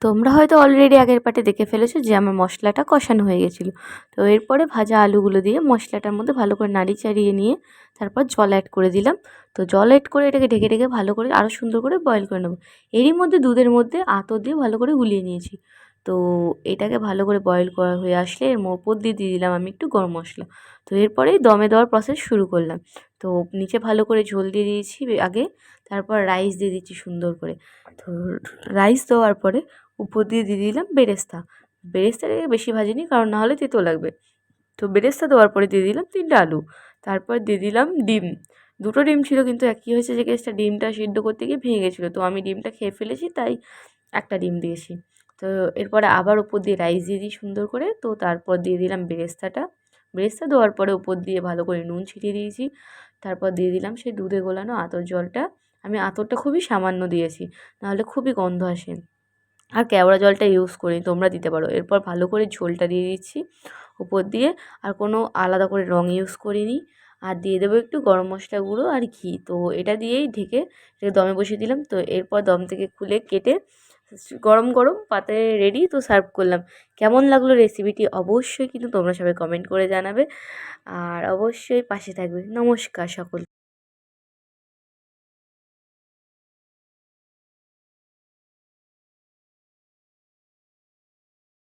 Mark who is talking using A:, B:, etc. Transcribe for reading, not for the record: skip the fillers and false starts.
A: তোমরা হয়তো অলরেডি আগের পার্টে দেখে ফেলেছো যে আমার মশলাটা কষানো হয়ে গেছিলো। তো এরপরে ভাজা আলুগুলো দিয়ে মশলাটার মধ্যে ভালো করে নাড়ি চাড়িয়ে নিয়ে তারপর জল অ্যাড করে দিলাম। তো জল অ্যাড করে এটাকে ঢেকে ঢেকে ভালো করে আরও সুন্দর করে বয়েল করে নেবো। এরই মধ্যে দুধের মধ্যে আতর দিয়ে ভালো করে গুলিয়ে নিয়েছি। তো এটাকে ভালো করে বয়েল করা হয়ে আসলে এর ওপর দিয়ে দিলাম আমি একটু গরম মশলা। তো এরপরেই দমে দেওয়ার প্রসেস শুরু করলাম। তো নিচে ভালো করে ঝোল দিয়ে দিয়েছি আগে, তারপর রাইস দিয়ে দিচ্ছি সুন্দর করে। তো রাইস দেওয়ার পরে উপর দিয়ে দিলাম বেরেস্তা। বেরেস্তাটাকে বেশি ভাজিনি, কারণ না হলে তেতো লাগবে। তো বেরেস্তা দেওয়ার পরে দিয়ে দিলাম 3টা আলু। তারপর দিয়ে দিলাম ডিম। 2টো ডিম ছিল, কিন্তু কী হয়েছে যে কেসটা ডিমটা সিদ্ধ করতে গিয়ে ভেঙে গেছিলো। তো আমি ডিমটা খেয়ে ফেলেছি, তাই একটা ডিম দিয়েছি। তো এরপরে আবার উপর দিয়ে রাইস দিয়ে দিই সুন্দর করে। তো তারপর দিয়ে দিলাম বেরেস্তাটা। বেরেস্তা দেওয়ার পরে উপর দিয়ে ভালো করে নুন ছিটিয়ে দিয়েছি। তারপর দিয়ে দিলাম সেই দুধে গোলানো আতর জলটা। আমি আতরটা খুবই সামান্য দিয়েছি, নাহলে খুবই গন্ধ আসে। আর কেওড়া জলটা ইউজ করি, তোমরা দিতে পারো। এরপর ভালো করে ঝোলটা দিয়ে দিচ্ছি উপর দিয়ে। আর কোনো আলাদা করে রং ইউজ করিনি। আর দিয়ে দেবো একটু গরম মশলা গুঁড়ো আর ঘি। তো এটা দিয়েই ঢেকে দমে বসিয়ে দিলাম। তো এরপর দম থেকে খুলে কেটে গরম গরম পাতে রেডি। তো সার্ভ করলাম। কেমন লাগলো রেসিপিটি অবশ্যই কিন্তু তোমরা সবাই কমেন্ট করে জানাবে। আর অবশ্যই পাশে থাকবে। নমস্কার সকল।